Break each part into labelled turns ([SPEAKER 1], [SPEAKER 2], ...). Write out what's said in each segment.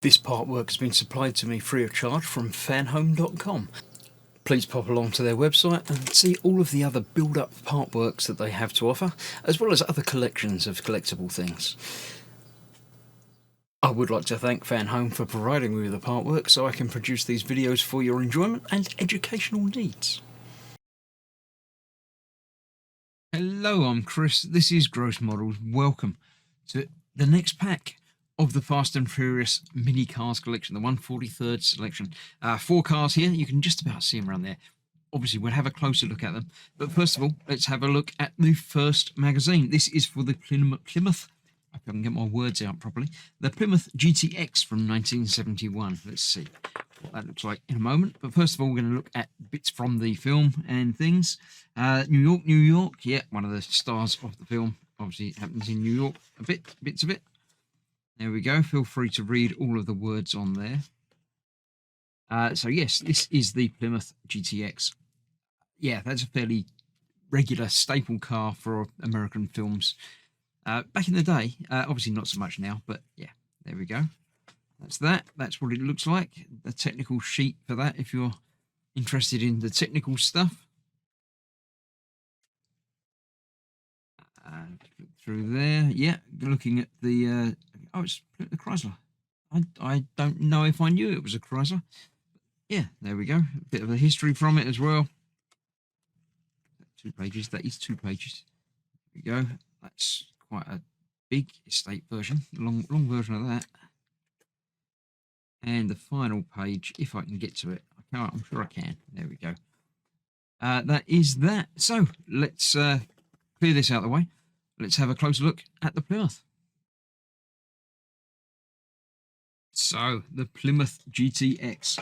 [SPEAKER 1] This partwork has been supplied to me free of charge from Fanhome.com. Please pop along to their website and see all of the other build-up partworks that they have to offer, as well as other collections of collectible things. I would like to thank Fanhome for providing me with the partwork so I can produce these videos for your enjoyment and educational needs. Hello, I'm Chris. This is Gross Models. Welcome to the next pack of the Fast and Furious mini cars collection, the 143rd selection. 4 cars here. You can just about see them around there. Obviously, we'll have a closer look at them. But first of all, let's have a look at the first magazine. This is for the Plymouth, if I can get my words out properly, the Plymouth GTX from 1971. Let's see what that looks like in a moment. But first of all, we're going to look at bits from the film and things. New York, New York. Yeah, one of the stars of the film. Obviously, it happens in New York bits of it. There we go. Feel free to read all of the words on there. So yes, this is the Plymouth GTX. Yeah, that's a fairly regular staple car for American films. Back in the day, obviously not so much now, but yeah, there we go. That's that. That's what it looks like. The technical sheet for that, if you're interested in the technical stuff. Through there, yeah, looking at the oh, it's the Chrysler. I don't know if I knew it was a Chrysler. Yeah, there we go. A bit of a history from it as well. 2 pages. That is 2 pages. There we go. That's quite a big estate version. Long version of that. And the final page, if I can get to it. I can't. I'm sure I can. There we go. That is that. So let's clear this out of the way. Let's have a closer look at the Plymouth. So the Plymouth GTX.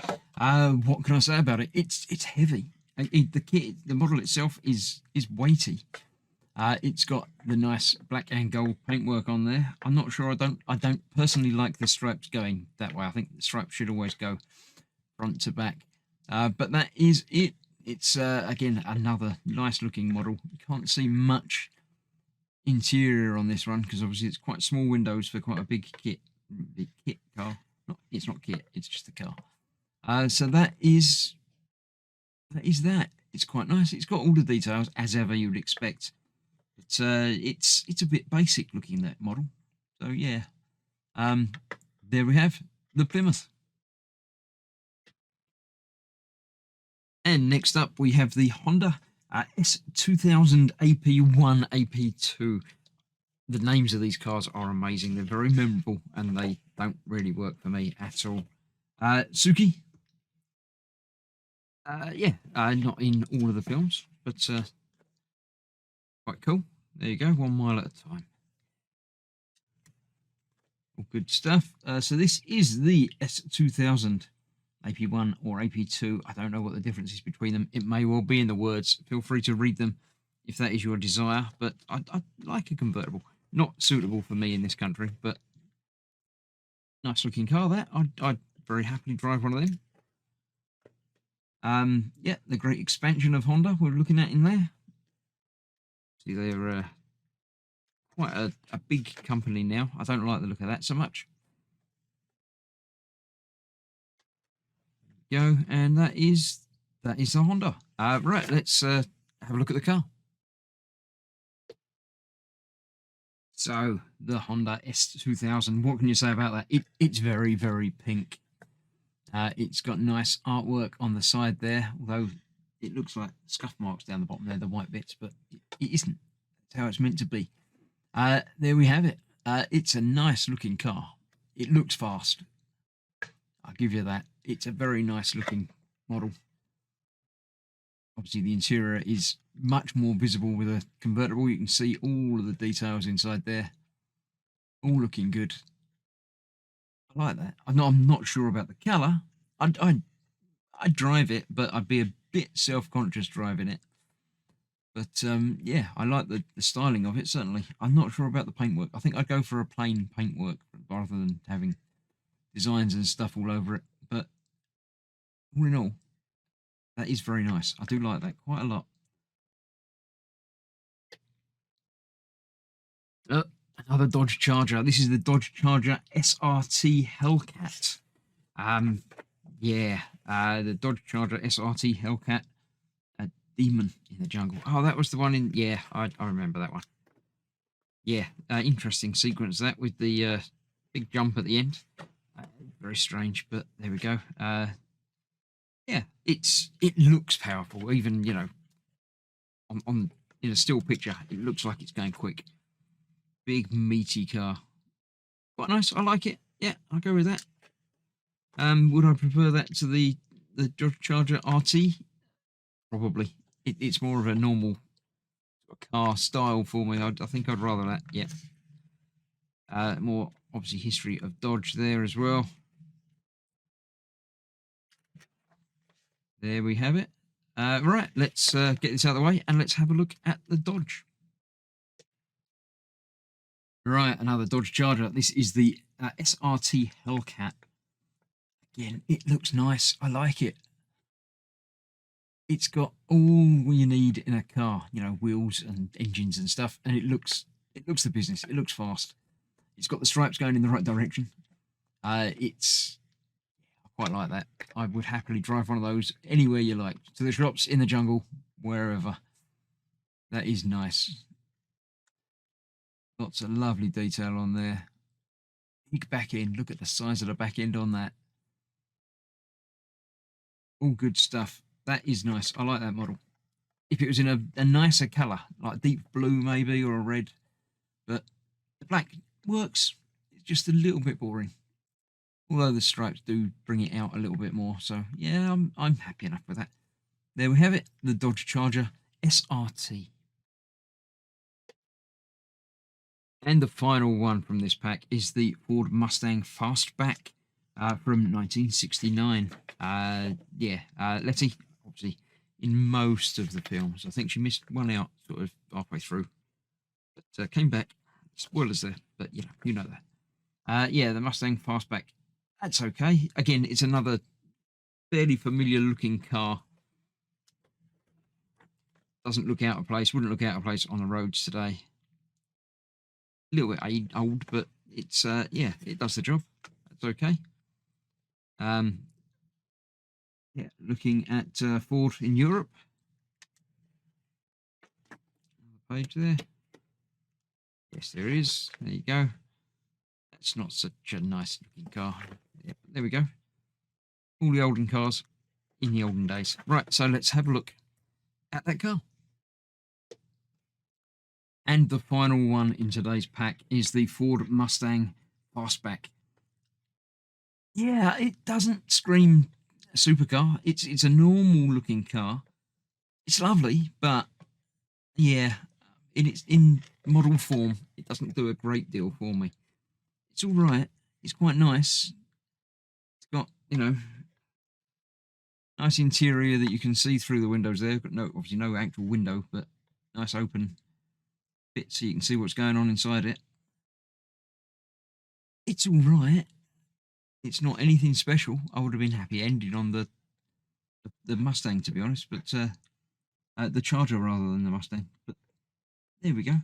[SPEAKER 1] What can I say about it? It's heavy. The model itself is weighty. It's got the nice black and gold paintwork on there. I'm not sure. I don't personally like the stripes going that way. I think the stripes should always go front to back. But that is it. It's again another nice looking model. You can't see much interior on this one because obviously it's quite small windows for quite a big kit car. It's not kit, it's just a car. So that is that. It's quite nice. It's got all the details as ever you would expect. But it's a bit basic looking, that model. So yeah. There we have the Plymouth. And next up we have the Honda S2000 AP1, AP2. The names of these cars are amazing. They're very memorable and they don't really work for me at all. Suki. Yeah, not in all of the films, but quite cool. There you go, 1 mile at a time. All good stuff. So this is the S2000 AP1 or AP2. I don't know what the difference is between them. It may well be in the words. Feel free to read them if that is your desire. But I like a convertible. Not suitable for me in this country, but nice looking car. That I'd very happily drive one of them. Yeah, the great expansion of Honda we're looking at in there. See, they're quite a big company now. I don't like the look of that so much. Go, and that is the Honda. Right, let's have a look at the car. So the Honda S2000. What can you say about that? It's very, very pink. It's got nice artwork on the side there, although it looks like scuff marks down the bottom there, the white bits, but it isn't. That's how it's meant to be. There we have it. It's a nice looking car. It looks fast. I'll give you that. It's a very nice looking model. Obviously the interior is much more visible with a convertible. You can see all of the details inside there. All looking good. I like that. I'm not sure about the colour. I'd drive it, but I'd be a bit self-conscious driving it. But yeah, I like the styling of it, certainly. I'm not sure about the paintwork. I think I'd go for a plain paintwork rather than having designs and stuff all over it. But all in all, that is very nice. I do like that quite a lot. Another Dodge Charger. This is the Dodge Charger SRT Hellcat. Yeah, the Dodge Charger SRT Hellcat, a demon in the jungle. Oh, that was the one in. Yeah, I remember that one. Yeah, interesting sequence that with the big jump at the end. Very strange, but there we go. Yeah, it looks powerful, even on in a still picture. It looks like it's going quick. Big meaty car, quite nice. I like it. Yeah, I'll go with that. Would I prefer that to the Dodge Charger RT? Probably. It's more of a normal car style for me. I think I'd rather that. Yeah. More obviously history of Dodge there as well. There we have it. Right, let's get this out of the way and let's have a look at the Dodge. Right, another Dodge Charger. This is the SRT Hellcat. Again, it looks nice. I like it. It's got all you need in a car, wheels and engines and stuff, and it looks the business. It looks fast. It's got the stripes going in the right direction. I quite like that. I would happily drive one of those anywhere you like, to the shops, in the jungle, wherever. That is nice. Lots of lovely detail on there. Big back end. Look at the size of the back end on that. All good stuff. That is nice. I like that model. If it was in a nicer colour, like deep blue maybe, or a red, but the black works. It's just a little bit boring. Although the stripes do bring it out a little bit more. So yeah, I'm happy enough with that. There we have it, the Dodge Charger SRT. And the final one from this pack is the Ford Mustang Fastback from 1969. Letty, obviously, in most of the films. I think she missed one out sort of halfway through. But came back. Spoilers there, but you know that. Yeah, the Mustang Fastback, that's okay. Again, it's another fairly familiar looking car. Doesn't look out of place, wouldn't look out of place on the roads today. A little bit old, but it's yeah, it does the job. That's okay. Yeah, looking at Ford in Europe. Another page there. Yes, there is. There you go. That's not such a nice looking car. Yeah, there we go. All the olden cars in the olden days. Right, so let's have a look at that car. And the final one in today's pack is the Ford Mustang Fastback. Yeah, it doesn't scream a supercar. It's a normal looking car. It's lovely, but yeah, in model form, it doesn't do a great deal for me. It's all right. It's quite nice. It's got, nice interior that you can see through the windows there. But obviously no actual window, but nice open bit so you can see what's going on inside it. It's all right. It's not anything special. I would have been happy ending on the Mustang, to be honest, but the Charger rather than the Mustang. But there we go.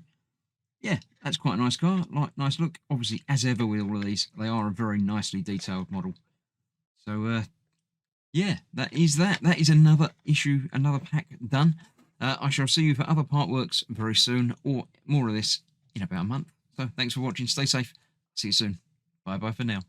[SPEAKER 1] Yeah, that's quite a nice car. Nice look. Obviously, as ever with all of these, they are a very nicely detailed model. So yeah, that is that. That is another issue, another pack done. I shall see you for other part works very soon, or more of this in about a month. So thanks for watching. Stay safe. See you soon. Bye bye for now.